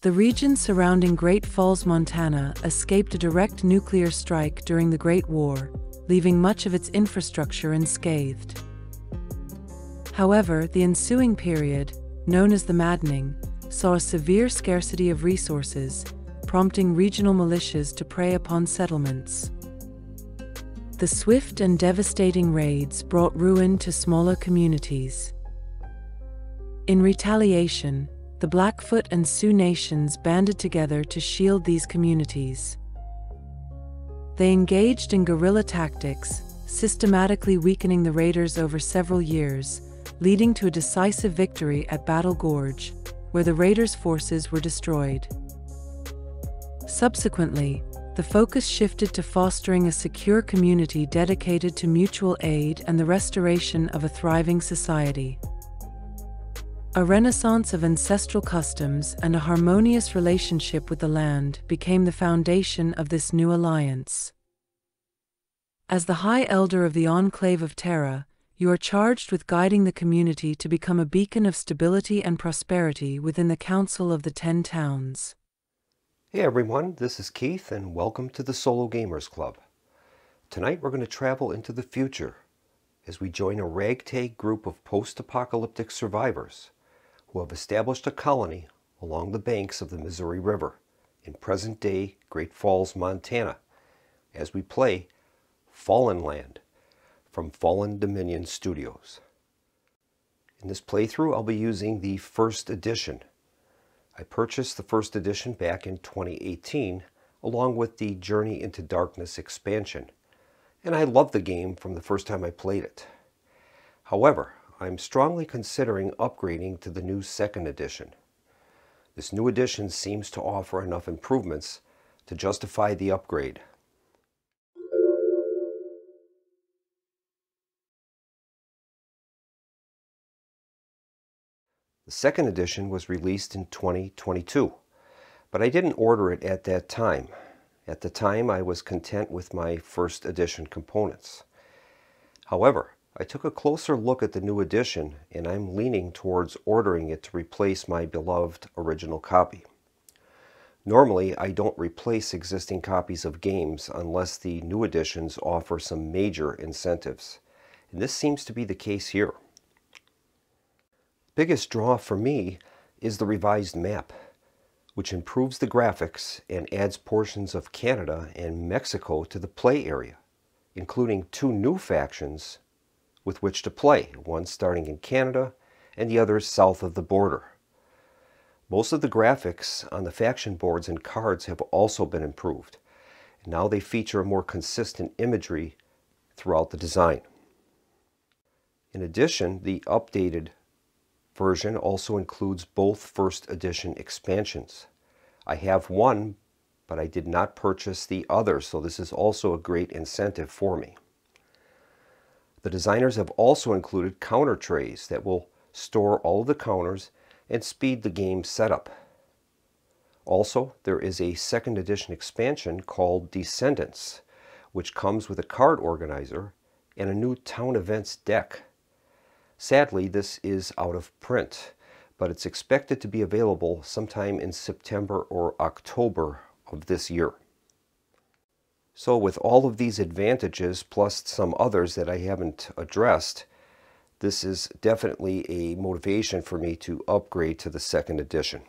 The region surrounding Great Falls, Montana, escaped a direct nuclear strike during the Great War, leaving much of its infrastructure unscathed. However, the ensuing period, known as the Maddening, saw a severe scarcity of resources, prompting regional militias to prey upon settlements. The swift and devastating raids brought ruin to smaller communities. In retaliation, the Blackfoot and Sioux nations banded together to shield these communities. They engaged in guerrilla tactics, systematically weakening the raiders over several years, leading to a decisive victory at Battle Gorge, where the raiders' forces were destroyed. Subsequently, the focus shifted to fostering a secure community dedicated to mutual aid and the restoration of a thriving society. A renaissance of ancestral customs and a harmonious relationship with the land became the foundation of this new alliance. As the High Elder of the Enclave of Terra, you are charged with guiding the community to become a beacon of stability and prosperity within the Council of the 10 Towns. Hey everyone, this is Keith and welcome to the Solo Gamers Club. Tonight we're going to travel into the future as we join a ragtag group of post-apocalyptic survivors who have established a colony along the banks of the Missouri River in present-day Great Falls, Montana, as we play Fallen Land from Fallen Dominion Studios. In this playthrough, I'll be using the first edition. I purchased the first edition back in 2018, along with the Journey into Darkness expansion, and I loved the game from the first time I played it. However, I'm strongly considering upgrading to the new second edition. This new edition seems to offer enough improvements to justify the upgrade. The second edition was released in 2022, but I didn't order it at that time. At the time, I was content with my first edition components. However, I took a closer look at the new edition, and I'm leaning towards ordering it to replace my beloved original copy. Normally, I don't replace existing copies of games unless the new editions offer some major incentives, and this seems to be the case here. Biggest draw for me is the revised map, which improves the graphics and adds portions of Canada and Mexico to the play area, including 2 new factions with which to play, one starting in Canada and the other south of the border. Most of the graphics on the faction boards and cards have also been improved, and now they feature a more consistent imagery throughout the design. In addition, the updated version also includes both first edition expansions. I have one, but I did not purchase the other, so this is also a great incentive for me. The designers have also included counter trays that will store all of the counters and speed the game setup. Also, there is a second edition expansion called Descendants, which comes with a card organizer and a new town events deck. Sadly, this is out of print, but it's expected to be available sometime in September or October of this year. So with all of these advantages, plus some others that I haven't addressed, this is definitely a motivation for me to upgrade to the second edition.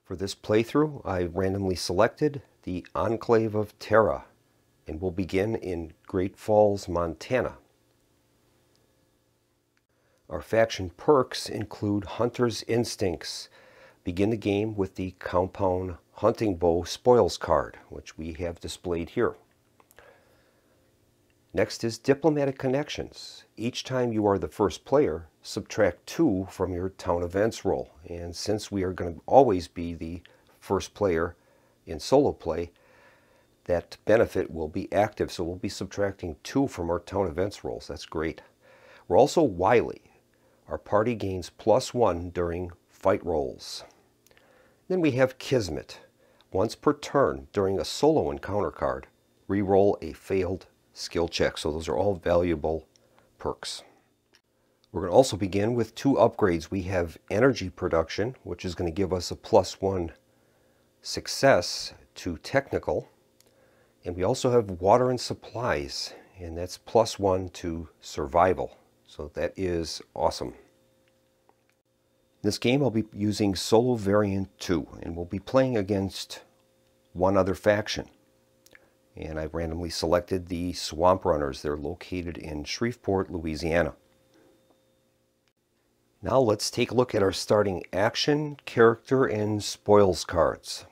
For this playthrough, I randomly selected the Enclave of Terra, and will begin in Great Falls, Montana. Our faction perks include Hunter's Instincts. Begin the game with the Compound Hunting Bow Spoils card, which we have displayed here. Next is Diplomatic Connections. Each time you are the first player, subtract 2 from your town events roll. And since we are going to always be the first player in solo play, that benefit will be active. So we'll be subtracting 2 from our town events rolls. That's great. We're also wily. Our party gains +1 during fight rolls. Then we have Kismet. Once per turn during a solo encounter card, re-roll a failed skill check. So those are all valuable perks. We're going to also begin with 2 upgrades. We have energy production, which is going to give us a +1 success to technical. And we also have water and supplies, and that's +1 to survival. So that is awesome. In this game I'll be using Solo Variant 2, and we'll be playing against one other faction. And I randomly selected the Swamp Runners. They're located in Shreveport, Louisiana. Now let's take a look at our starting action, character, and spoils cards.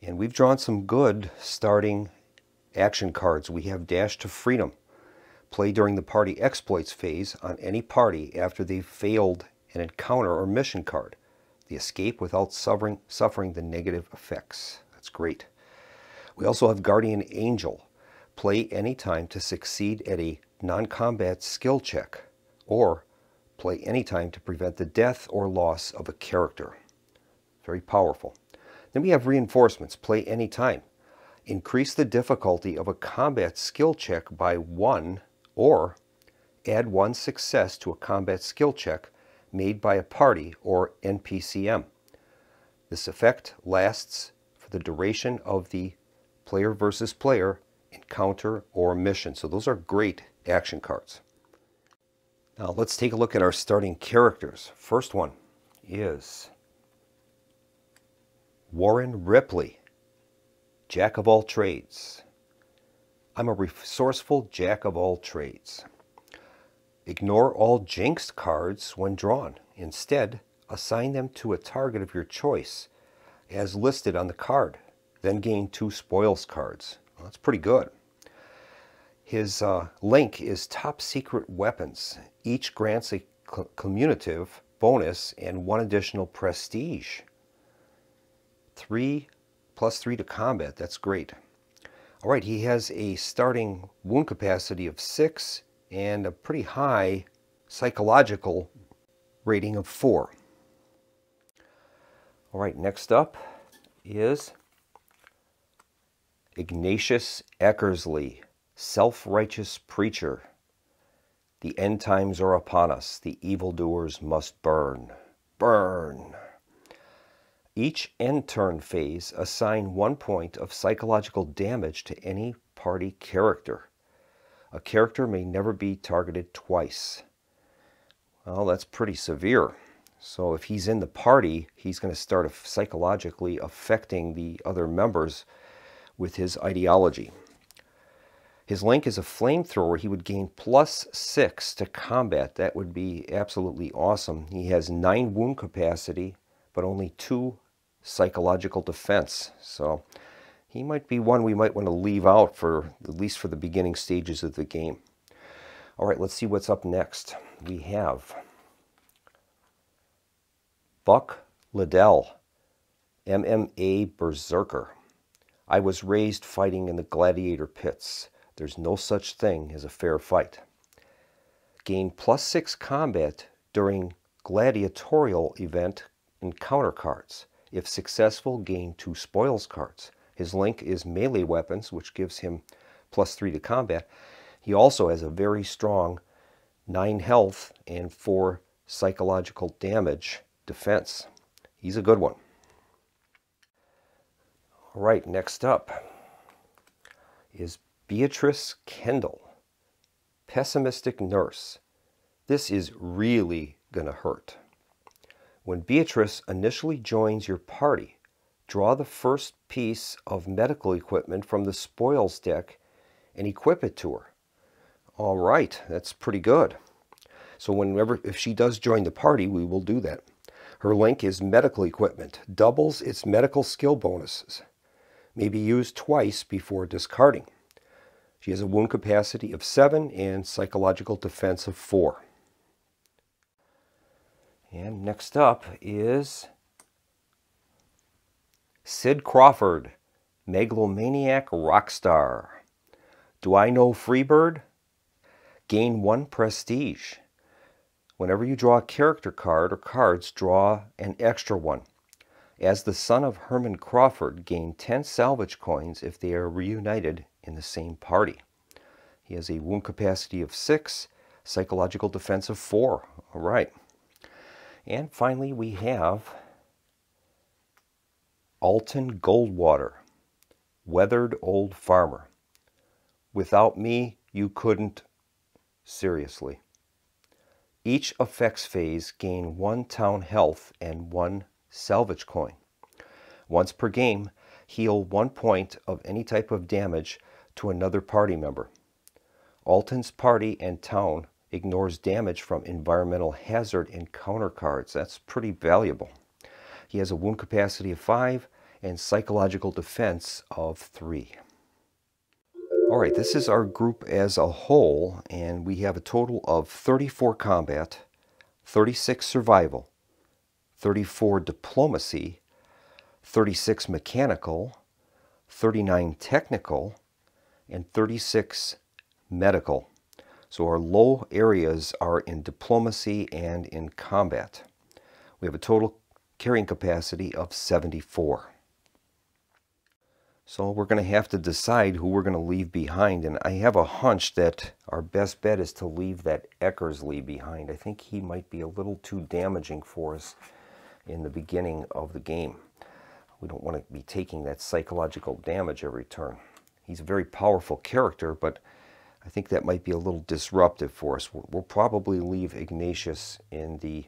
And we've drawn some good starting action cards. We have Dash to Freedom. Play during the party exploits phase on any party after they've failed an encounter or mission card. The escape without suffering the negative effects. That's great. We also have Guardian Angel. Play anytime to succeed at a non-combat skill check, or play anytime to prevent the death or loss of a character. Very powerful. Then we have Reinforcements. Play anytime. Increase the difficulty of a combat skill check by 1, or add 1 success to a combat skill check made by a party or NPCM. This effect lasts for the duration of the player versus player encounter or mission. So those are great action cards. Now let's take a look at our starting characters. First one is Warren Ripley, Jack of all trades. I'm a resourceful Jack of all trades. Ignore all jinxed cards when drawn. Instead, assign them to a target of your choice as listed on the card. Then gain 2 spoils cards. Well, that's pretty good. His link is Top Secret Weapons. Each grants a cumulative bonus and 1 additional prestige. 3 + 3 to combat. That's great. All right, he has a starting wound capacity of 6 and a pretty high psychological rating of 4. All right, next up is Ignatius Eckersley, Self-Righteous Preacher. The end times are upon us. The evildoers must burn. Burn. Each end turn phase, assign 1 point of psychological damage to any party character. A character may never be targeted twice. Well, that's pretty severe. So if he's in the party, he's going to start psychologically affecting the other members with his ideology. His link is a flamethrower. He would gain +6 to combat. That would be absolutely awesome. He has 9 wound capacity, but only 2 psychological defense. So he might be one we might want to leave out for at least for the beginning stages of the game. All right, let's see what's up next. We have Buck Liddell, MMA Berserker. I was raised fighting in the gladiator pits. There's no such thing as a fair fight. Gain +6 combat during gladiatorial event encounter cards. If successful, gain 2 spoils cards. His link is melee weapons, which gives him +3 to combat. He also has a very strong 9 health and 4 psychological damage defense. He's a good one. All right, next up is Beatrice Kendall, Pessimistic Nurse. This is really going to hurt. When Beatrice initially joins your party, draw the first piece of medical equipment from the spoils deck and equip it to her. All right, that's pretty good. So if she does join the party, we will do that. Her link is medical equipment, doubles its medical skill bonuses. May be used twice before discarding. She has a wound capacity of 7 and psychological defense of 4. And next up is Sid Crawford, Megalomaniac Rockstar. Do I know Freebird? Gain 1 prestige. Whenever you draw a character card or cards, draw an extra one. As the son of Herman Crawford, gain 10 salvage coins if they are reunited in the same party. He has a wound capacity of 6, psychological defense of 4. All right. And finally, we have Alton Goldwater, weathered old farmer. Without me, you couldn't. Seriously. Each effects phase gain 1 town health and 1 salvage coin. Once per game, heal 1 point of any type of damage to another party member. Alton's party and town ignores damage from environmental hazard encounter cards. That's pretty valuable. He has a wound capacity of 5 and psychological defense of 3. All right, this is our group as a whole, and we have a total of 34 combat, 36 survival, 34 diplomacy, 36 mechanical, 39 technical, and 36 medical. So our low areas are in diplomacy and in combat. We have a total carrying capacity of 74. So we're going to have to decide who we're going to leave behind, and I have a hunch that our best bet is to leave that Eckersley behind. I think he might be a little too damaging for us in the beginning of the game. We don't want to be taking that psychological damage every turn. He's a very powerful character, but I think that might be a little disruptive for us. We'll probably leave Ignatius in the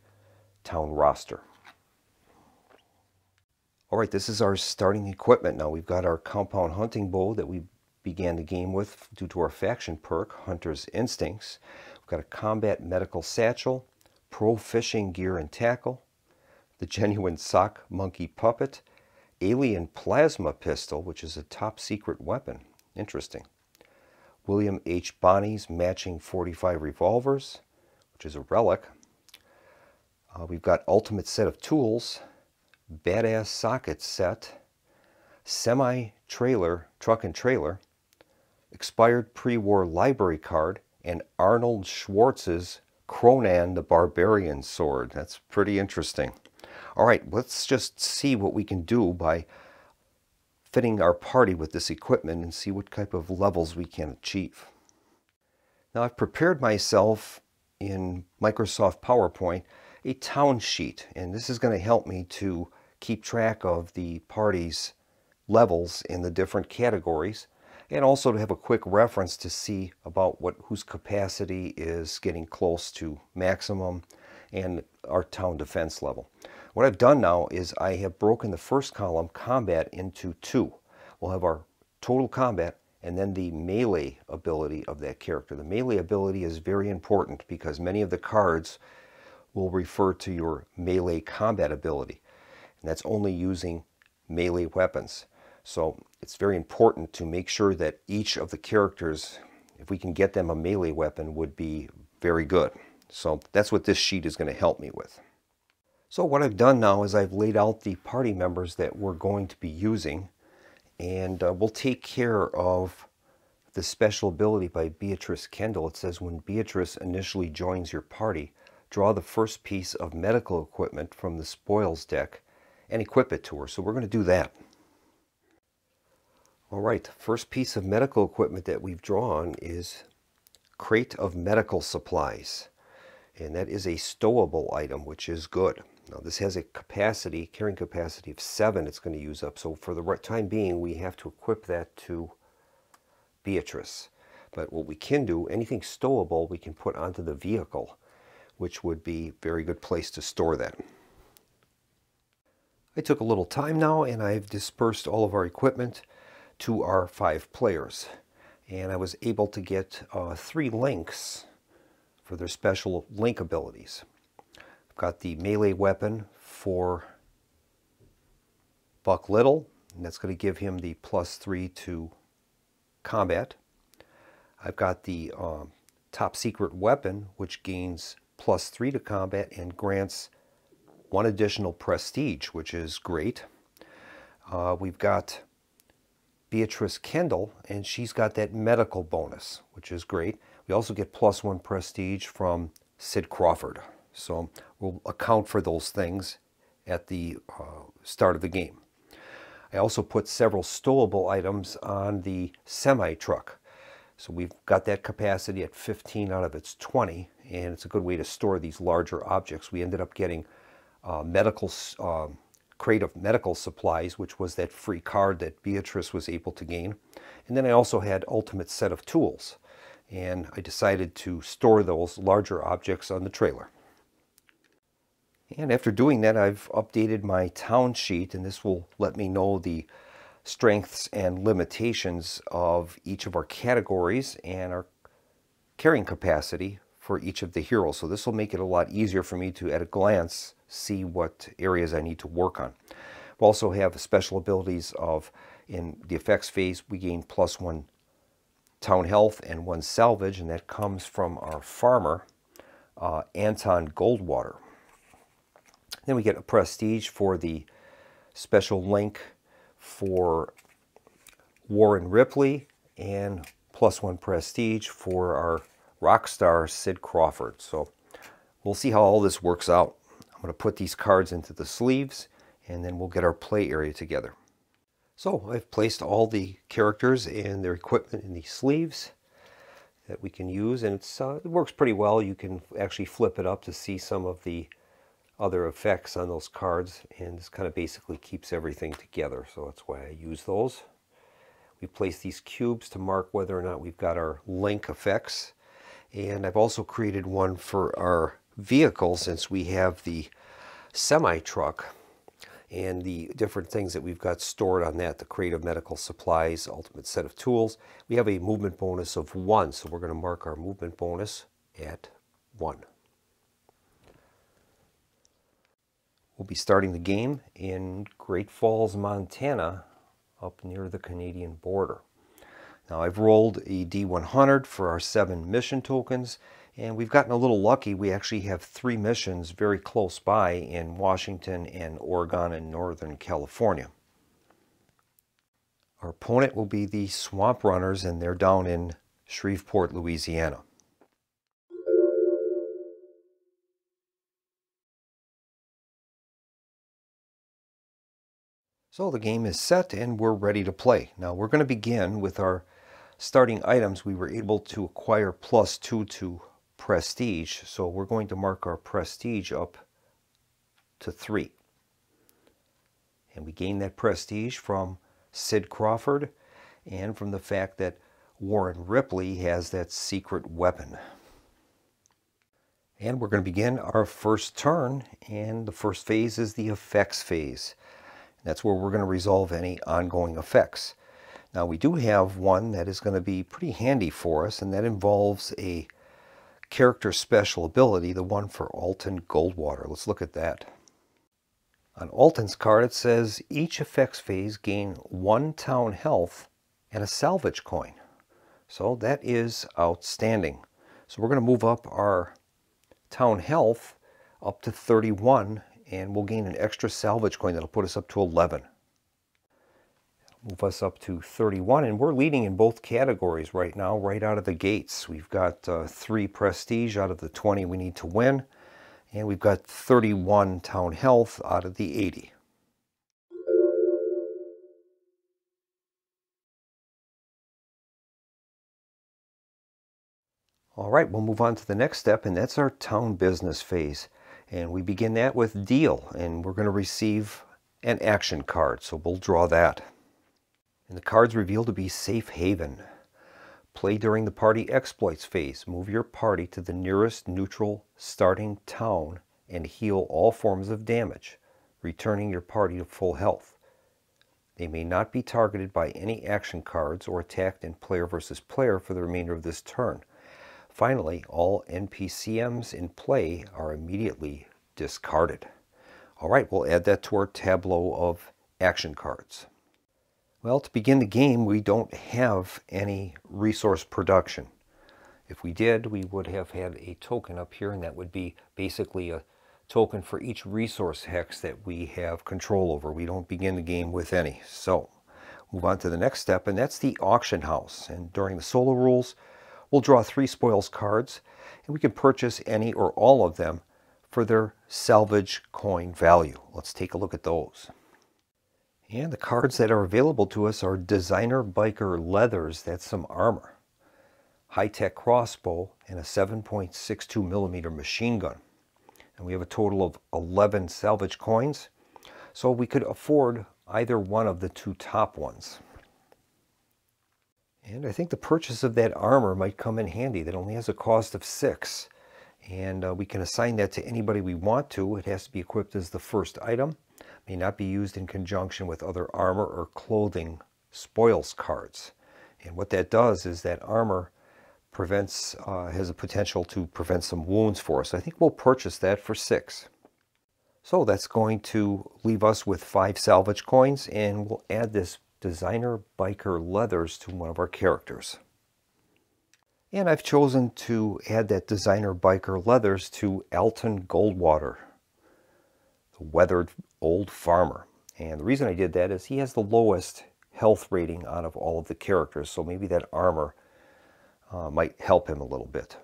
town roster. All right, this is our starting equipment now. We've got our compound hunting bow that we began the game with due to our faction perk, Hunter's Instincts. We've got a combat medical satchel, pro fishing gear and tackle, the genuine sock monkey puppet, alien plasma pistol, which is a top secret weapon. Interesting. William H. Bonney's matching 45 revolvers, which is a relic. We've got ultimate set of tools, badass socket set, semi-trailer, truck and trailer, expired pre-war library card, and Arnold Schwartz's Cronan the Barbarian sword. That's pretty interesting. All right, let's just see what we can do by fitting our party with this equipment and see what type of levels we can achieve. Now I've prepared myself in Microsoft PowerPoint a town sheet, and this is going to help me to keep track of the party's levels in the different categories, and also to have a quick reference to see about whose capacity is getting close to maximum and our town defense level. What I've done now is I have broken the first column, combat, into 2. We'll have our total combat and then the melee ability of that character. The melee ability is very important because many of the cards will refer to your melee combat ability, and that's only using melee weapons. So it's very important to make sure that each of the characters, if we can get them a melee weapon, would be very good. So that's what this sheet is going to help me with. So what I've done now is I've laid out the party members that we're going to be using, and we'll take care of the special ability by Beatrice Kendall. It says when Beatrice initially joins your party, draw the first piece of medical equipment from the spoils deck and equip it to her. So we're going to do that. All right, first piece of medical equipment that we've drawn is crate of medical supplies, and that is a stowable item, which is good. Now this has a capacity, carrying capacity of 7 it's going to use up, so for the time being we have to equip that to Beatrice. But what we can do, anything stowable we can put onto the vehicle, which would be a very good place to store that. I took a little time now and I've dispersed all of our equipment to our 5 players, and I was able to get 3 links for their special link abilities. I've got the melee weapon for Buck Little, and that's going to give him the +3 to combat. I've got the top secret weapon, which gains +3 to combat and grants 1 additional prestige, which is great. We've got Beatrice Kendall, and she's got that medical bonus, which is great. We also get +1 prestige from Sid Crawford. So we'll account for those things at the start of the game. I also put several stowable items on the semi-truck. So we've got that capacity at 15 out of its 20, and it's a good way to store these larger objects. We ended up getting crate of medical supplies, which was that free card that Beatrice was able to gain. And then I also had ultimate set of tools, and I decided to store those larger objects on the trailer. And after doing that, I've updated my town sheet, and this will let me know the strengths and limitations of each of our categories and our carrying capacity for each of the heroes. So this will make it a lot easier for me to, at a glance, see what areas I need to work on. We also have special abilities of, in the effects phase, we gain +1 town health and 1 salvage, and that comes from our farmer, Anton Goldwater. Then we get a prestige for the special link for Warren Ripley, and +1 prestige for our rock star Sid Crawford. So we'll see how all this works out. I'm going to put these cards into the sleeves, and then we'll get our play area together. So I've placed all the characters and their equipment in the sleeves that we can use, and it works pretty well. You can actually flip it up to see some of the other effects on those cards, and this kind of basically keeps everything together, so that's why I use those. We place these cubes to mark whether or not we've got our link effects, and I've also created one for our vehicle, since we have the semi-truck and the different things that we've got stored on that, the crate of medical supplies, ultimate set of tools. We have a movement bonus of 1, so we're going to mark our movement bonus at 1. We'll be starting the game in Great Falls, Montana, up near the Canadian border. Now I've rolled a D100 for our 7 mission tokens, and we've gotten a little lucky. We actually have 3 missions very close by in Washington and Oregon and Northern California. Our opponent will be the Swamp Runners, and they're down in Shreveport, Louisiana. So the game is set and we're ready to play. Now we're going to begin with our starting items. We were able to acquire +2 to prestige, so we're going to mark our prestige up to 3. And we gain that prestige from Sid Crawford and from the fact that Warren Ripley has that secret weapon. And we're going to begin our first turn, and the first phase is the effects phase. That's where we're going to resolve any ongoing effects. Now we do have one that is going to be pretty handy for us, and that involves a character special ability, the one for Alton Goldwater. Let's look at that. On Alton's card it says each effects phase gain 1 town health and a salvage coin. So that is outstanding. So we're going to move up our town health up to 31, and we'll gain an extra salvage coin that'll put us up to 11. Move us up to 31, and we're leading in both categories right now, right out of the gates. We've got 3 prestige out of the 20 we need to win, and we've got 31 town health out of the 80. All right, we'll move on to the next step, and that's our town business phase. And we begin that with Deal, and we're going to receive an action card, so we'll draw that. And the card's revealed to be Safe Haven. Play during the party exploits phase. Move your party to the nearest neutral starting town and heal all forms of damage, returning your party to full health. They may not be targeted by any action cards or attacked in player versus player for the remainder of this turn. Finally, all NPCMs in play are immediately discarded. All right, we'll add that to our tableau of action cards. Well, to begin the game, we don't have any resource production. If we did, we would have had a token up here, and that would be basically a token for each resource hex that we have control over. We don't begin the game with any. So, move on to the next step, and that's the auction house. And during the solo rules, we'll draw 3 spoils cards, and we can purchase any or all of them for their salvage coin value. Let's take a look at those. And the cards that are available to us are Designer Biker Leathers. That's some armor. high-tech crossbow, and a 7.62 millimeter machine gun. And we have a total of 11 salvage coins, so we could afford either one of the two top ones. And I think the purchase of that armor might come in handy. That only has a cost of 6. And we can assign that to anybody we want to. It has to be equipped as the first item. May not be used in conjunction with other armor or clothing spoils cards. And what that does is that armor has a potential to prevent some wounds for us. I think we'll purchase that for 6. So that's going to leave us with 5 salvage coins, and we'll add this designer biker leathers to one of our characters. And I've chosen to add that designer biker leathers to Alton Goldwater, the weathered old farmer. And the reason I did that is he has the lowest health rating out of all of the characters, so maybe that armor might help him a little bit.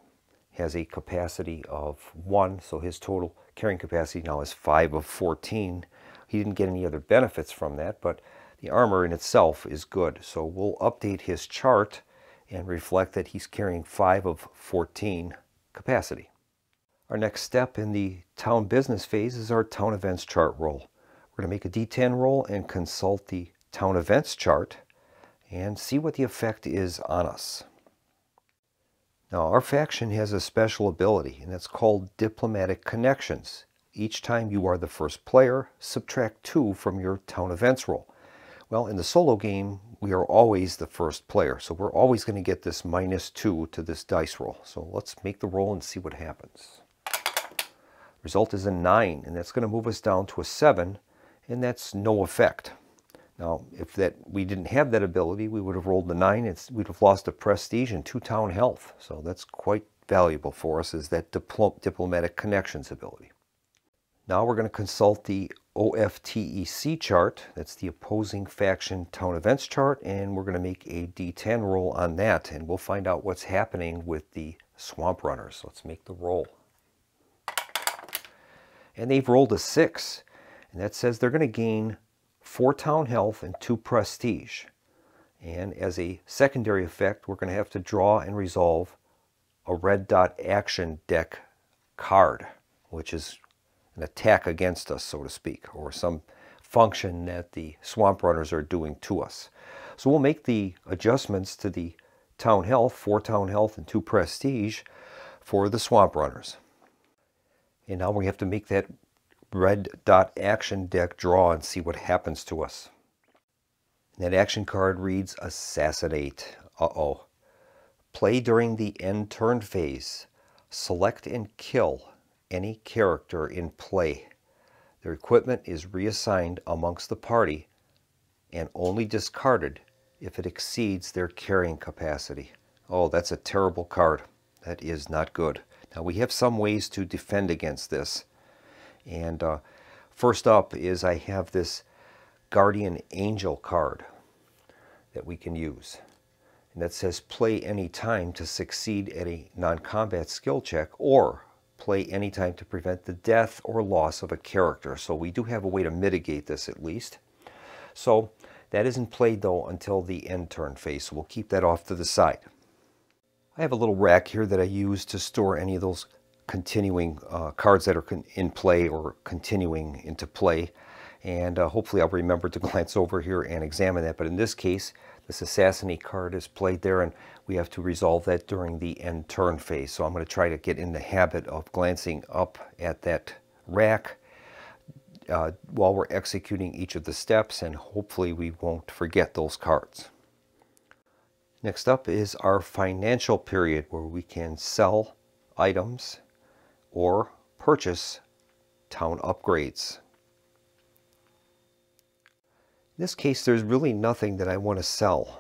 He has a capacity of 1, so his total carrying capacity now is 5 of 14. He didn't get any other benefits from that, but the armor in itself is good. So we'll update his chart and reflect that he's carrying 5 of 14 capacity. Our next step in the town business phase is our town events chart roll. We're going to make a D10 roll and consult the town events chart and see what the effect is on us. Now, our faction has a special ability, and that's called Diplomatic Connections. Each time you are the first player, subtract 2 from your town events roll. Well, in the solo game, we are always the first player, so we're always going to get this -2 to this dice roll. So let's make the roll and see what happens. Result is a 9, and that's going to move us down to a 7, and that's no effect. Now, if we didn't have that ability, we would have rolled the 9, we'd have lost a prestige and 2 town health. So that's quite valuable for us, is that Diplomatic Connections ability. Now we're going to consult the OFTEC chart. That's the Opposing Faction Town Events chart, and we're going to make a D10 roll on that, and we'll find out what's happening with the Swamp Runners. Let's make the roll. And they've rolled a 6, and that says they're going to gain 4 town health and 2 prestige. And as a secondary effect, we're going to have to draw and resolve a red dot action deck card, which is an attack against us, so to speak, or some function that the Swamp Runners are doing to us. So we'll make the adjustments to the town health, 4 town health and 2 prestige for the Swamp Runners. And now we have to make that red dot action deck draw and see what happens to us. That action card reads Assassinate. Uh-oh. Play during the end turn phase. Select and kill any character in play. Their equipment is reassigned amongst the party and only discarded if it exceeds their carrying capacity. Oh, that's a terrible card. That is not good. Now, we have some ways to defend against this. And first up is I have this Guardian Angel card that we can use. And that says play any time to succeed at a non-combat skill check, or play any time to prevent the death or loss of a character. So we do have a way to mitigate this at least. So that isn't played though until the end turn phase, so we'll keep that off to the side. I have a little rack here that I use to store any of those continuing cards that are in play or continuing into play, and hopefully I'll remember to glance over here and examine that. But in this case, this Assassinate card is played there, and we have to resolve that during the end turn phase. So I'm going to try to get in the habit of glancing up at that rack while we're executing each of the steps, and hopefully we won't forget those cards. Next up is our financial period, where we can sell items or purchase town upgrades. In this case, there's really nothing that I want to sell.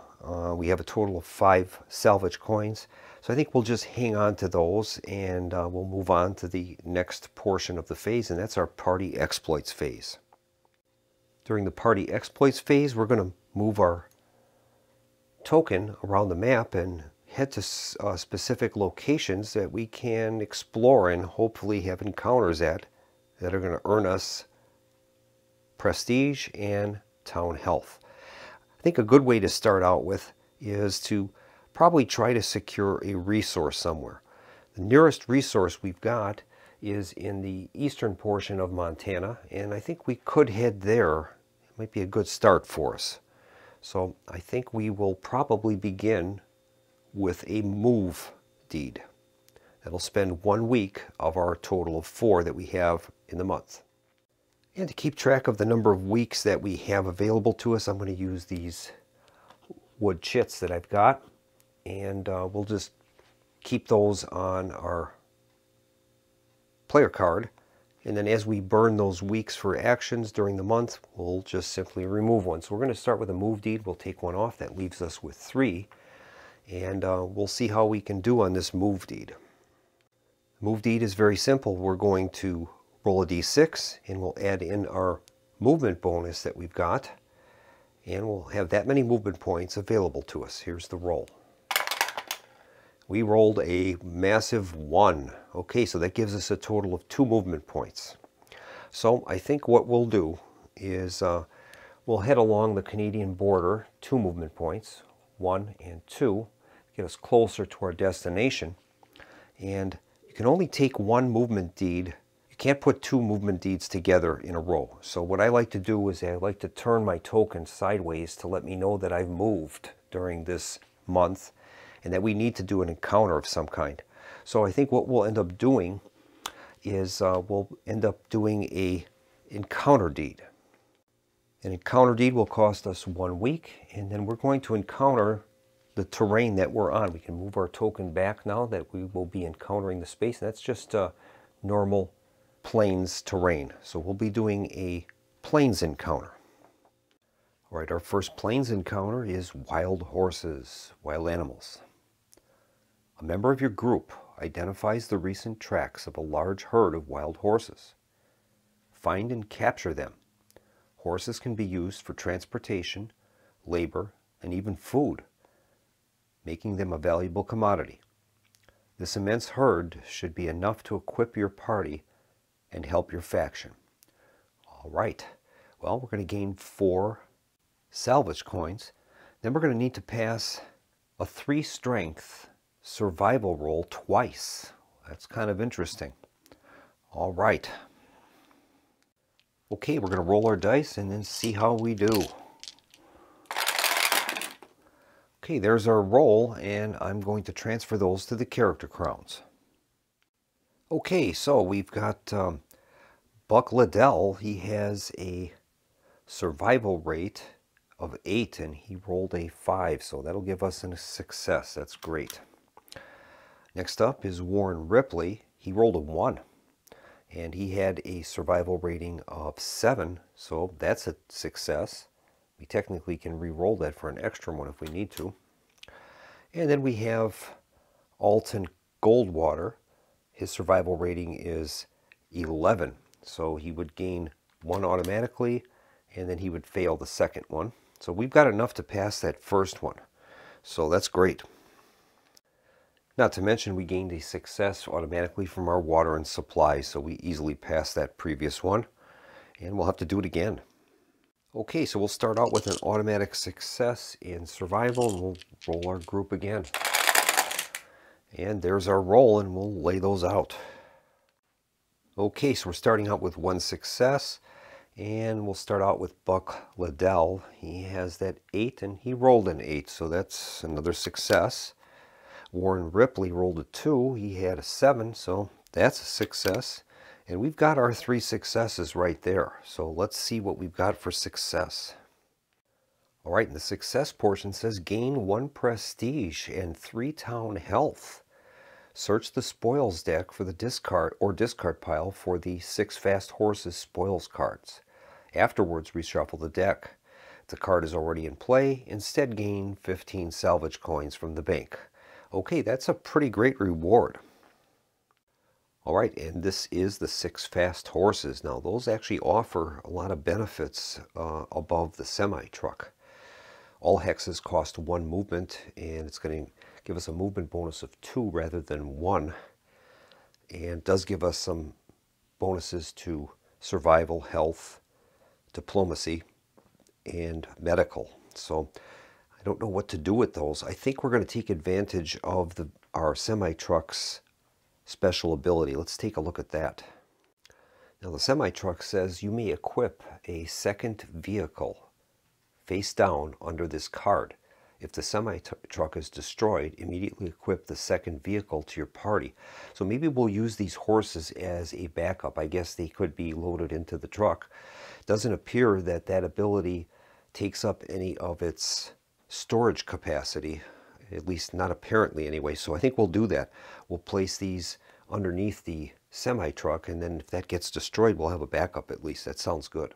We have a total of 5 salvage coins, so I think we'll just hang on to those, and we'll move on to the next portion of the phase, and that's our party exploits phase. During the party exploits phase, we're going to move our token around the map and head to specific locations that we can explore and hopefully have encounters at that are going to earn us prestige and town health. I think a good way to start out with is to probably try to secure a resource somewhere. The nearest resource we've got is in the eastern portion of Montana, and I think we could head there. It might be a good start for us. So I think we will probably begin with a move deed. That'll spend 1 week of our total of 4 that we have in the month. And to keep track of the number of weeks that we have available to us, I'm going to use these wood chits that I've got, and we'll just keep those on our player card. And then as we burn those weeks for actions during the month, we'll just simply remove one. So we're going to start with a move deed. We'll take one off. That leaves us with 3. And we'll see how we can do on this move deed. Move deed is very simple. We're going to roll a d6, and we'll add in our movement bonus that we've got. And we'll have that many movement points available to us. Here's the roll. We rolled a massive 1. Okay, so that gives us a total of 2 movement points. So I think what we'll do is we'll head along the Canadian border, 2 movement points, 1 and 2, get us closer to our destination. And you can only take 1 movement deed. You can't put 2 movement deeds together in a row. So what I like to do is I like to turn my token sideways to let me know that I've moved during this month, and that we need to do an encounter of some kind. So I think what we'll end up doing is we'll end up doing a encounter deed. An encounter deed will cost us 1 week, and then we're going to encounter the terrain that we're on. We can move our token back now that we will be encountering the space. And that's just normal plains terrain. So we'll be doing a plains encounter. All right, our first plains encounter is wild horses, wild animals. A member of your group identifies the recent tracks of a large herd of wild horses. Find and capture them. Horses can be used for transportation, labor, and even food, making them a valuable commodity. This immense herd should be enough to equip your party and help your faction. All right, well, we're going to gain 4 salvage coins. Then we're going to need to pass a 3 strength survival roll twice. That's kind of interesting. All right. Okay, we're going to roll our dice and then see how we do. Okay, there's our roll, and I'm going to transfer those to the character crowns. Okay, so we've got Buck Liddell. He has a survival rate of 8, and he rolled a 5, so that'll give us a success. That's great. Next up is Warren Ripley. He rolled a 1, and he had a survival rating of 7, so that's a success. We technically can re-roll that for an extra one if we need to. And then we have Alton Goldwater. His survival rating is 11, so he would gain 1 automatically, and then he would fail the second one. So we've got enough to pass that first one, so that's great. Not to mention we gained a success automatically from our water and supply, so we easily passed that previous one, and we'll have to do it again. Okay, so we'll start out with an automatic success in survival, and we'll roll our group again. And there's our roll, and we'll lay those out. Okay, so we're starting out with 1 success, and we'll start out with Buck Liddell. He has that 8, and he rolled an 8, so that's another success. Warren Ripley rolled a 2. He had a 7, so that's a success. And we've got our 3 successes right there. So let's see what we've got for success. All right, and the success portion says gain 1 prestige and 3 town health. Search the spoils deck for the discard pile for the 6 fast horses spoils cards. Afterwards, reshuffle the deck. If the card is already in play, instead gain 15 salvage coins from the bank. Okay, that's a pretty great reward. All right, and this is the 6 fast horses. Now, those actually offer a lot of benefits above the semi-truck. All hexes cost 1 movement, and it's going to give us a movement bonus of 2 rather than 1. And does give us some bonuses to survival, health, diplomacy, and medical. So I don't know what to do with those. I think we're going to take advantage of our semi-truck's special ability. Let's take a look at that. Now the semi-truck says you may equip a second vehicle face down under this card. If the semi-truck is destroyed, immediately equip the second vehicle to your party. So maybe we'll use these horses as a backup. I guess they could be loaded into the truck. It doesn't appear that that ability takes up any of its storage capacity, at least not apparently anyway. So I think we'll do that. We'll place these underneath the semi-truck, and then if that gets destroyed, we'll have a backup at least. That sounds good.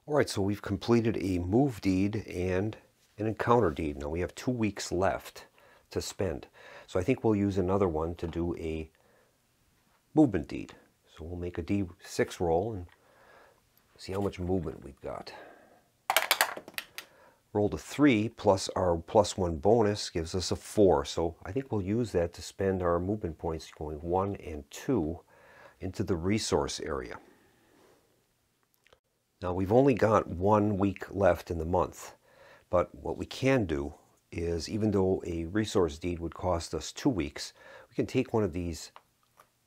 All right, so we've completed a move deed and an encounter deed. Now we have 2 weeks left to spend. So I think we'll use another one to do a movement deed. So we'll make a D6 roll and see how much movement we've got. Rolled a 3 plus our +1 bonus gives us a 4. So I think we'll use that to spend our movement points going 1 and 2 into the resource area. Now we've only got 1 week left in the month. But what we can do is, even though a resource deed would cost us 2 weeks, we can take one of these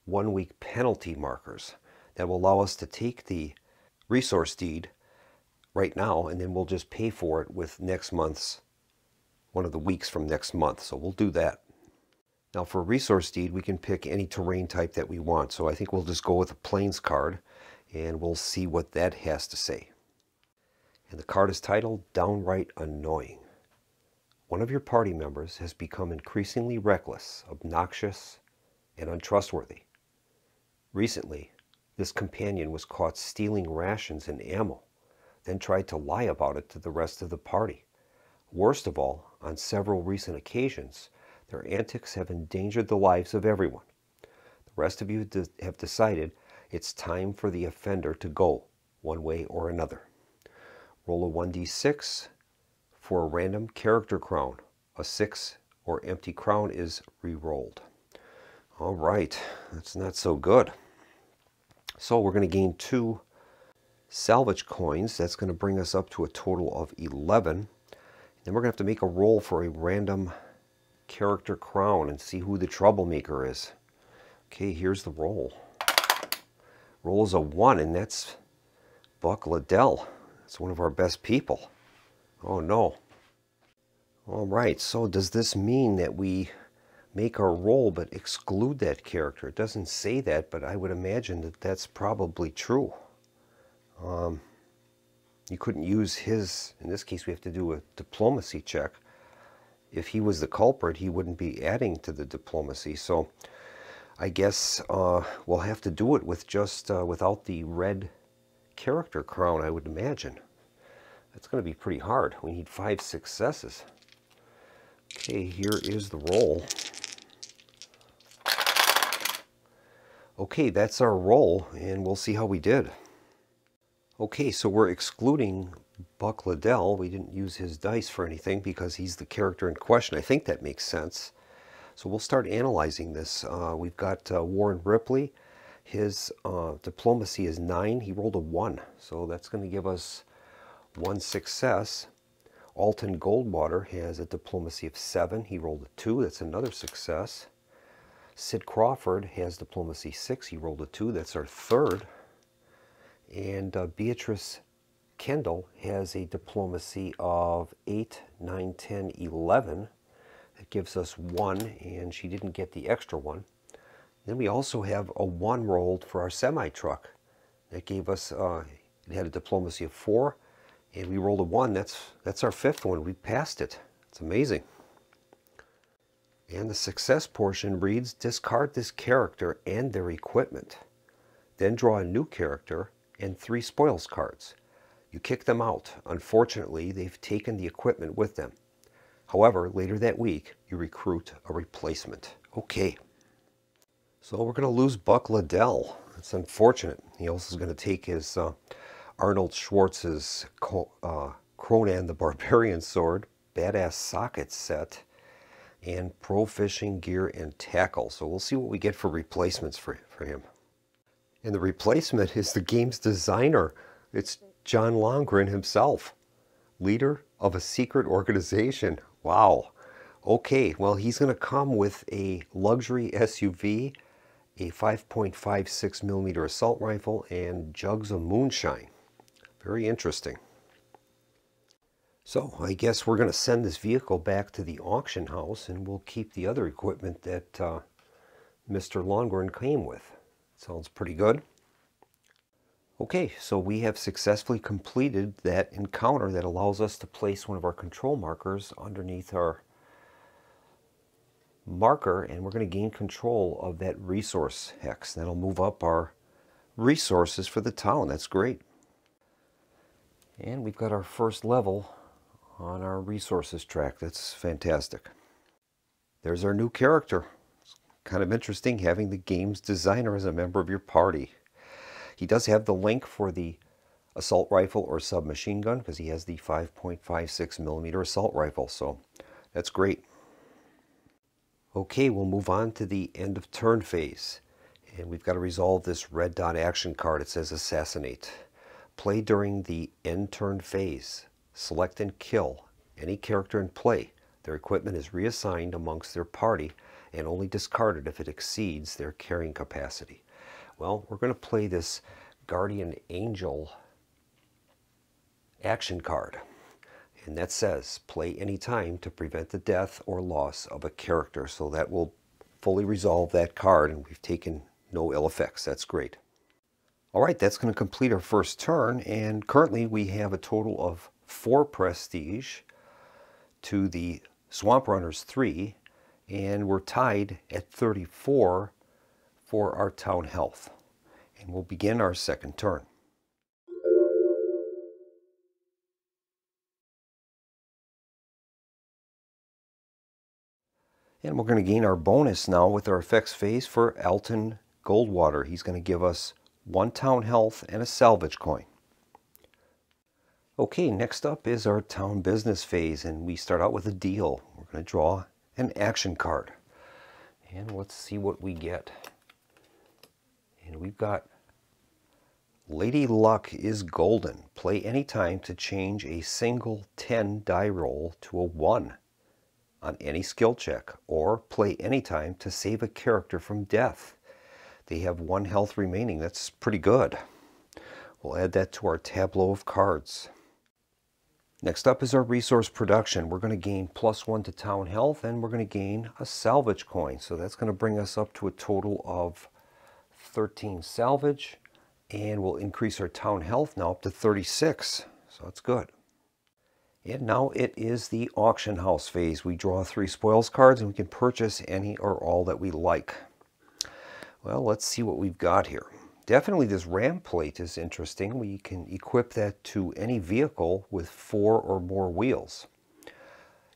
1 week penalty markers that will allow us to take the resource deed right now, and then we'll just pay for it with next month's, one of the weeks from next month. So we'll do that. Now for a resource deed, we can pick any terrain type that we want. So I think we'll just go with a plains card, and we'll see what that has to say. And the card is titled Downright Annoying. One of your party members has become increasingly reckless, obnoxious, and untrustworthy. Recently, this companion was caught stealing rations and ammo, then tried to lie about it to the rest of the party. Worst of all, on several recent occasions, their antics have endangered the lives of everyone. The rest of you have decided it's time for the offender to go, one way or another. Roll a 1d6 for a random character crown. A 6 or empty crown is re-rolled. All right, that's not so good. So we're going to gain 2 salvage coins. That's going to bring us up to a total of 11. Then we're going to have to make a roll for a random character crown and see who the troublemaker is. Okay, here's the roll. Roll is a 1, and that's Buck Liddell. It's one of our best people. Oh no. All right, so does this mean that we make our roll but exclude that character? It doesn't say that, but I would imagine that that's probably true. You couldn't use his, in this case we have to do a diplomacy check. If he was the culprit, he wouldn't be adding to the diplomacy. So I guess we'll have to do it with just without the red character crown, I would imagine. That's going to be pretty hard. We need 5 successes. Okay, here is the roll. Okay, that's our roll, and we'll see how we did. Okay, so we're excluding Buck Liddell. We didn't use his dice for anything because he's the character in question. I think that makes sense. So we'll start analyzing this. We've got Warren Ripley. His diplomacy is 9. He rolled a 1, so that's going to give us 1 success. Alton Goldwater has a diplomacy of 7. He rolled a 2. That's another success. Sid Crawford has diplomacy 6. He rolled a 2. That's our 3rd. And Beatrice Kendall has a diplomacy of 8, 9, 10, 11. That gives us 1, and she didn't get the extra 1. Then we also have a 1 rolled for our semi-truck. That gave us, it had a diplomacy of 4, and we rolled a 1. That's our 5th one. We passed it. It's amazing. And the success portion reads, discard this character and their equipment. Then draw a new character and 3 spoils cards. You kick them out. Unfortunately, they've taken the equipment with them. However, later that week, you recruit a replacement. Okay. So we're going to lose Buck Liddell. That's unfortunate. He also is going to take his Arnold Schwartz's Conan the Barbarian sword, badass socket set, and pro fishing gear and tackle. So we'll see what we get for replacements for him. And the replacement is the game's designer. It's John Longren himself. Leader of a secret organization. Wow. Okay, well, he's going to come with a luxury SUV, a 5.56 millimeter assault rifle, and jugs of moonshine. Very interesting. So I guess we're going to send this vehicle back to the auction house, and we'll keep the other equipment that Mr. Longren came with. Sounds pretty good. Okay, so we have successfully completed that encounter that allows us to place one of our control markers underneath our marker, and we're going to gain control of that resource hex. That'll move up our resources for the town. That's great. And we've got our first level on our resources track. That's fantastic. There's our new character. It's kind of interesting having the game's designer as a member of your party. He does have the link for the assault rifle or submachine gun because he has the 5.56 millimeter assault rifle, so that's great. Okay, we'll move on to the end of turn phase, and we've got to resolve this red dot action card. It says assassinate. Play during the end turn phase. Select and kill any character in play. Their equipment is reassigned amongst their party and only discarded if it exceeds their carrying capacity. Well, we're going to play this Guardian Angel action card. And that says, play any time to prevent the death or loss of a character. So that will fully resolve that card, and we've taken no ill effects. That's great. All right, that's going to complete our first turn, and currently we have a total of 4 prestige to the Swamp Runners 3, and we're tied at 34 for our town health. And we'll begin our second turn. And we're going to gain our bonus now with our effects phase for Alton Goldwater. He's going to give us 1 town health and a salvage coin. Okay, next up is our town business phase, and we start out with a deal. We're going to draw an action card. And let's see what we get. And we've got Lady Luck is golden. Play any time to change a single 10 die roll to a 1 on any skill check, or play any time to save a character from death. They have 1 health remaining. That's pretty good. We'll add that to our tableau of cards. Next up is our resource production. We're going to gain +1 to town health, and we're going to gain a salvage coin. So that's going to bring us up to a total of 13 salvage, and we'll increase our town health now up to 36. So that's good. And now it is the auction house phase. We draw 3 spoils cards, and we can purchase any or all that we like. Well, let's see what we've got here. Definitely this ram plate is interesting. We can equip that to any vehicle with 4 or more wheels.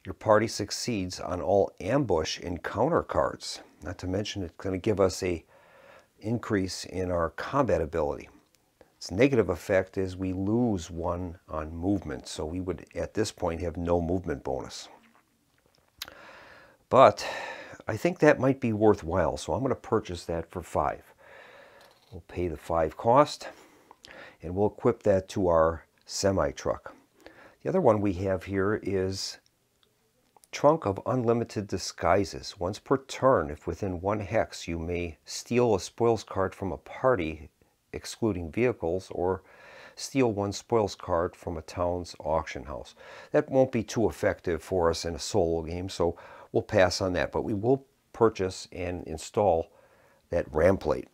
Your party succeeds on all ambush encounter cards. Not to mention it's going to give us a increase in our combat ability. Its negative effect is we lose 1 on movement, so we would at this point have no movement bonus. But I think that might be worthwhile, so I'm going to purchase that for 5. We'll pay the 5 cost, and we'll equip that to our semi-truck. The other one we have here is Trunk of Unlimited Disguises. Once per turn, if within 1 hex, you may steal a spoils card from a party, excluding vehicles, or steal 1 spoils card from a town's auction house. That won't be too effective for us in a solo game, so we'll pass on that, but we will purchase and install that ram plate.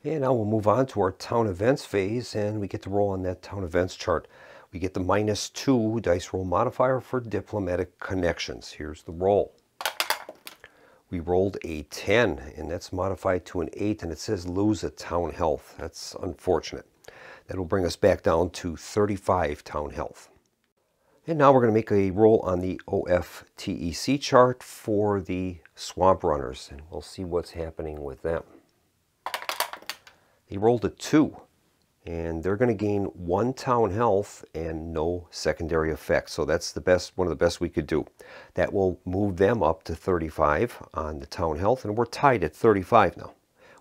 And now we'll move on to our town events phase, and we get to roll on that town events chart. We get the -2 dice roll modifier for diplomatic connections. Here's the roll. We rolled a 10, and that's modified to an 8, and it says lose a town health. That's unfortunate. That'll bring us back down to 35 town health. And now we're going to make a roll on the OFTEC chart for the Swamp Runners, and we'll see what's happening with them. They rolled a 2, and they're going to gain 1 town health and no secondary effects. So that's the best, one of the best we could do. That will move them up to 35 on the town health, and we're tied at 35 now.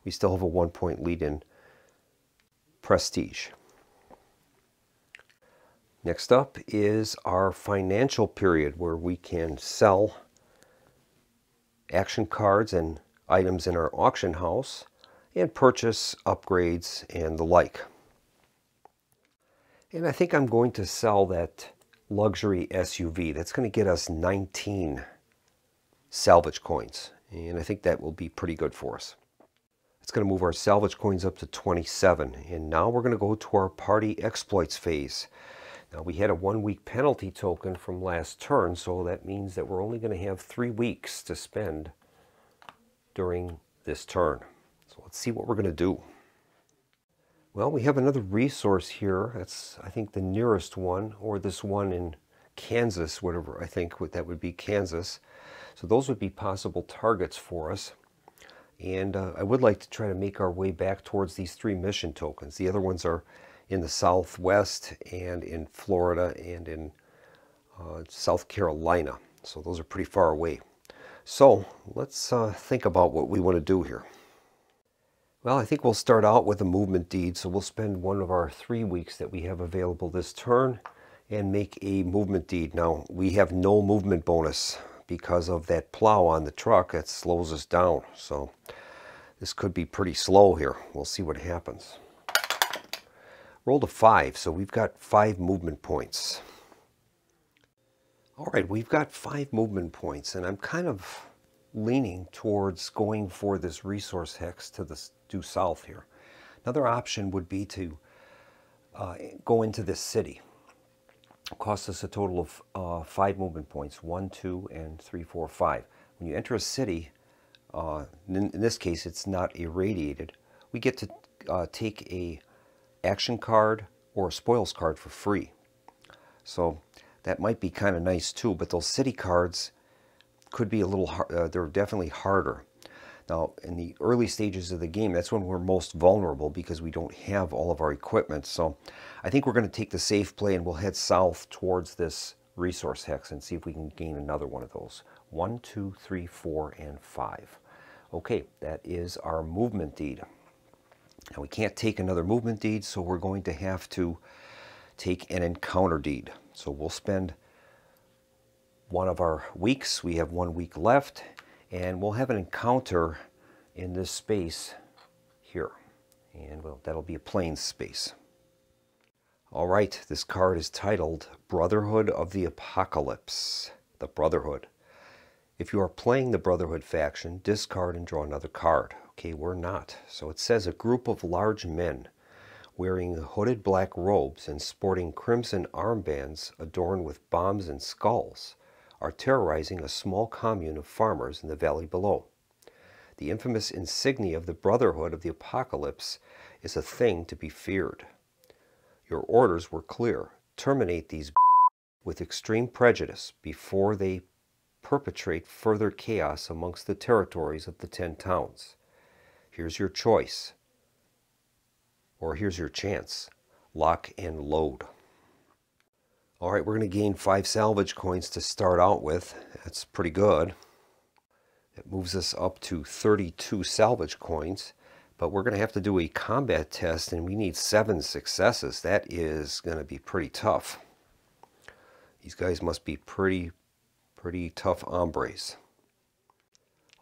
We still have a 1-point lead in prestige. Next up is our financial period, where we can sell action cards and items in our auction house and purchase upgrades and the like. And I think I'm going to sell that luxury SUV. That's going to get us 19 salvage coins, and I think that will be pretty good for us. It's going to move our salvage coins up to 27, and now we're going to go to our party exploits phase. Now, we had a 1-week penalty token from last turn, so that means that we're only going to have 3 weeks to spend during this turn. So let's see what we're going to do. Well, we have another resource here. That's, I think, the nearest one, or this one in Kansas, whatever. I think that would be Kansas. So those would be possible targets for us. And I would like to try to make our way back towards these 3 mission tokens. The other ones are in the Southwest and in Florida and in South Carolina. So those are pretty far away. So let's think about what we want to do here. Well, I think we'll start out with a movement deed. So we'll spend one of our 3 weeks that we have available this turn and make a movement deed. Now, we have no movement bonus because of that plow on the truck that slows us down. So this could be pretty slow here. We'll see what happens. Rolled a 5, so we've got 5 movement points. All right, we've got 5 movement points, and I'm kind of leaning towards going for this resource hex to the due south here. Another option would be to go into this city. It costs us a total of 5 movement points, 1, 2, and 3, 4, 5. When you enter a city, in this case it's not irradiated, we get to take a action card or a spoils card for free. So that might be kind of nice too, but those city cards could be a little hard. They're definitely harder. Now, in the early stages of the game, that's when we're most vulnerable because we don't have all of our equipment. So I think we're going to take the safe play and we'll head south towards this resource hex and see if we can gain another one of those. 1, 2, 3, 4, and 5. Okay, that is our movement deed. Now, we can't take another movement deed, so we're going to have to take an encounter deed. So we'll spend one of our weeks. We have 1 week left, and we'll have an encounter in this space here. And well, that'll be a plain space. All right, this card is titled Brotherhood of the Apocalypse. The Brotherhood. If you are playing the Brotherhood faction, discard and draw another card. Okay, we're not. So it says a group of large men wearing hooded black robes and sporting crimson armbands adorned with bombs and skulls are terrorizing a small commune of farmers in the valley below. The infamous insignia of the Brotherhood of the Apocalypse is a thing to be feared. Your orders were clear. Terminate these with extreme prejudice before they perpetrate further chaos amongst the territories of the 10 towns. Here's your choice, or here's your chance. Lock and load. All right, we're going to gain 5 salvage coins to start out with. That's pretty good. It moves us up to 32 salvage coins, but we're going to have to do a combat test, and we need 7 successes. That is going to be pretty tough. These guys must be pretty tough hombres.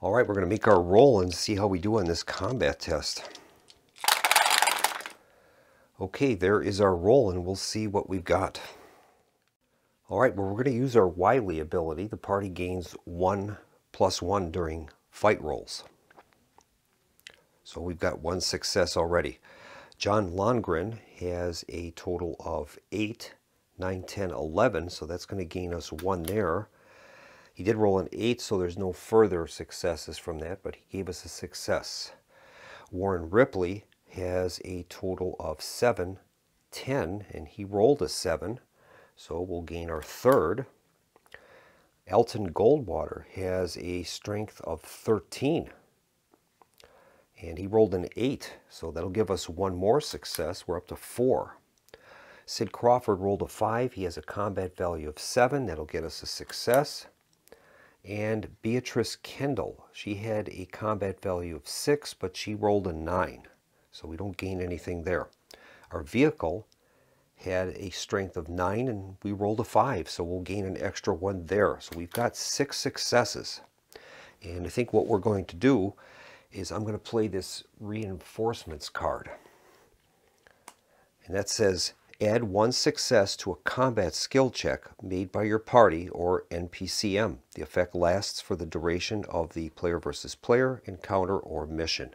All right, we're going to make our roll and see how we do on this combat test. Okay, there is our roll, and we'll see what we've got. All right, well, we're going to use our Wily ability. The party gains 1+1 during fight rolls. So we've got 1 success already. John Longren has a total of 8, 9, 10, 11, so that's going to gain us 1 there. He did roll an 8, so there's no further successes from that, but he gave us a success. Warren Ripley has a total of 7, 10, and he rolled a 7, so we'll gain our 3rd. Elton Goldwater has a strength of 13, and he rolled an 8, so that'll give us 1 more success. We're up to 4. Sid Crawford rolled a 5. He has a combat value of 7. That'll get us a success. And Beatrice Kendall, she had a combat value of 6, but she rolled a 9. So we don't gain anything there. Our vehicle had a strength of 9 and we rolled a 5, so we'll gain an extra 1 there. So we've got 6 successes. And I think what we're going to do is I'm going to play this reinforcements card. And that says, add 1 success to a combat skill check made by your party or NPCM. The effect lasts for the duration of the player versus player encounter or mission.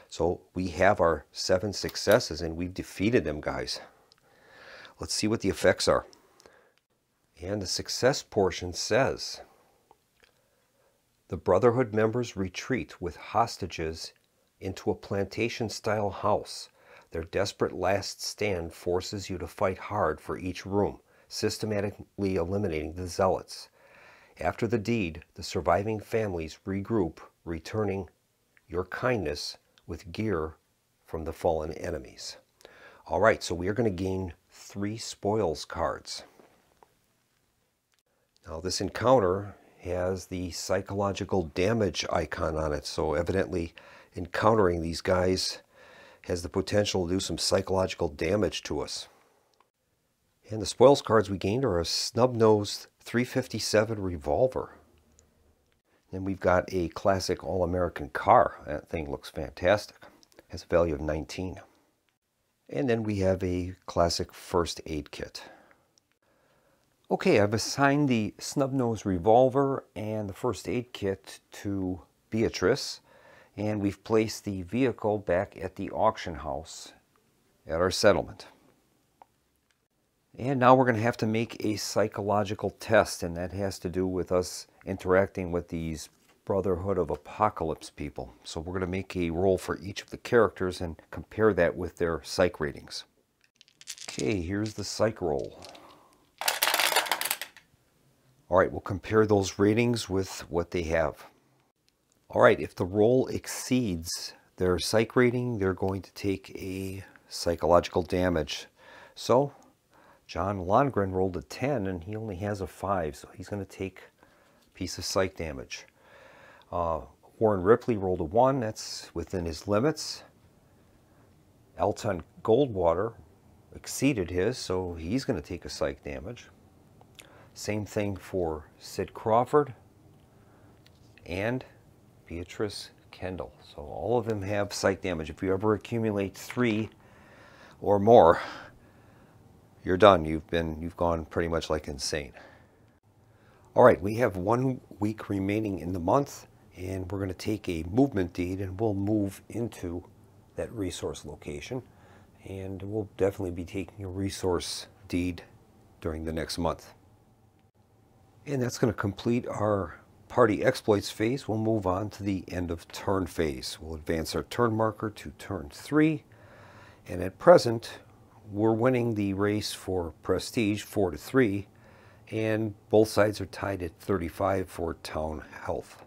So we have our 7 successes and we've defeated them, guys. Let's see what the effects are. And the success portion says, the Brotherhood members retreat with hostages into a plantation-style house. Their desperate last stand forces you to fight hard for each room, systematically eliminating the zealots. After the deed, the surviving families regroup, returning your kindness with gear from the fallen enemies. All right, so we are going to gain 3 spoils cards. Now this encounter has the psychological damage icon on it, so evidently encountering these guys has the potential to do some psychological damage to us. And the spoils cards we gained are a snub-nosed .357 revolver. Then we've got a classic all-American car. That thing looks fantastic. Has a value of 19. And then we have a classic first aid kit. Okay, I've assigned the snub-nosed revolver and the first aid kit to Beatrice, and we've placed the vehicle back at the auction house at our settlement. And now we're going to have to make a psychological test, and that has to do with us interacting with these Brotherhood of Apocalypse people. So we're going to make a roll for each of the characters and compare that with their psych ratings. Okay, here's the psych roll. All right, we'll compare those ratings with what they have. All right, if the roll exceeds their psych rating, they're going to take a psychological damage. So, John Longren rolled a 10 and he only has a 5, so he's going to take a piece of psych damage. Warren Ripley rolled a 1, that's within his limits. Elton Goldwater exceeded his, so he's going to take a psych damage. Same thing for Sid Crawford and Beatrice Kendall. So all of them have psych damage. If you ever accumulate 3 or more, you're done. You've gone pretty much like insane. All right, we have 1 week remaining in the month, and we're going to take a movement deed and we'll move into that resource location. And we'll definitely be taking a resource deed during the next month. And that's going to complete our party exploits phase. We'll move on to the end of turn phase. We'll advance our turn marker to turn 3. And at present, we're winning the race for prestige 4-3. And both sides are tied at 35 for town health.